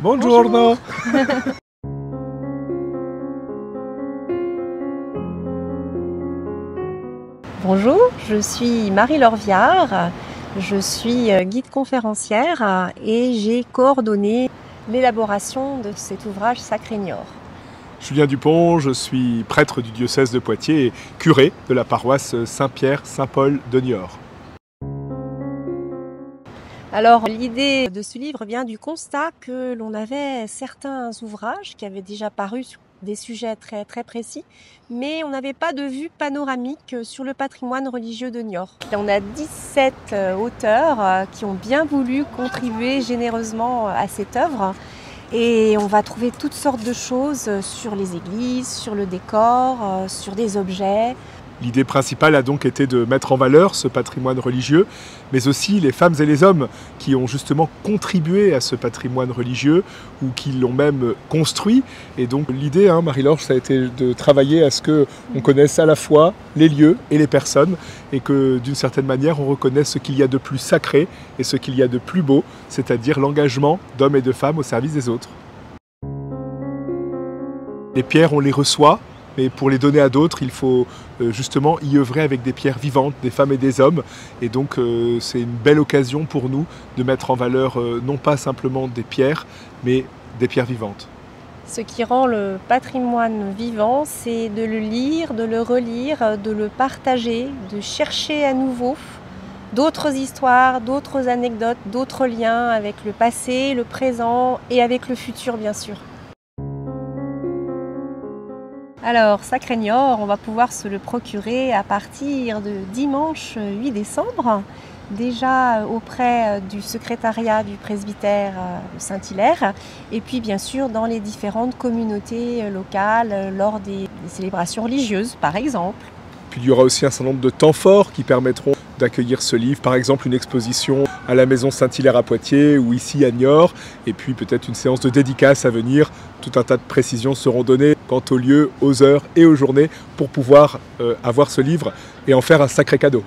Buongiorno. Bonjour, je suis Marie-Laure Viard, je suis guide conférencière et j'ai coordonné l'élaboration de cet ouvrage Sacré Niort. Julien Dupont, je suis prêtre du diocèse de Poitiers et curé de la paroisse Saint-Pierre-Saint-Paul de Niort. Alors l'idée de ce livre vient du constat que l'on avait certains ouvrages qui avaient déjà paru sur des sujets très précis, mais on n'avait pas de vue panoramique sur le patrimoine religieux de Niort. On a 17 auteurs qui ont bien voulu contribuer généreusement à cette œuvre. Et on va trouver toutes sortes de choses sur les églises, sur le décor, sur des objets. L'idée principale a donc été de mettre en valeur ce patrimoine religieux, mais aussi les femmes et les hommes qui ont justement contribué à ce patrimoine religieux ou qui l'ont même construit. Et donc l'idée, Marie-Laure, ça a été de travailler à ce qu'on connaisse à la fois les lieux et les personnes et que d'une certaine manière on reconnaisse ce qu'il y a de plus sacré et ce qu'il y a de plus beau, c'est-à-dire l'engagement d'hommes et de femmes au service des autres. Les pierres, on les reçoit. Mais pour les donner à d'autres, il faut justement y œuvrer avec des pierres vivantes, des femmes et des hommes. Et donc c'est une belle occasion pour nous de mettre en valeur non pas simplement des pierres, mais des pierres vivantes. Ce qui rend le patrimoine vivant, c'est de le lire, de le relire, de le partager, de chercher à nouveau d'autres histoires, d'autres anecdotes, d'autres liens avec le passé, le présent et avec le futur bien sûr. Alors, Sacré Niort, on va pouvoir se le procurer à partir de dimanche 8 décembre, déjà auprès du secrétariat du presbytère de Saint-Hilaire, et puis bien sûr dans les différentes communautés locales lors des célébrations religieuses, par exemple. Puis il y aura aussi un certain nombre de temps forts qui permettront d'accueillir ce livre, par exemple une exposition à la maison Saint-Hilaire à Poitiers ou ici à Niort, et puis peut-être une séance de dédicace à venir. Tout un tas de précisions seront données quant aux lieux, aux heures et aux journées pour pouvoir avoir ce livre et en faire un sacré cadeau.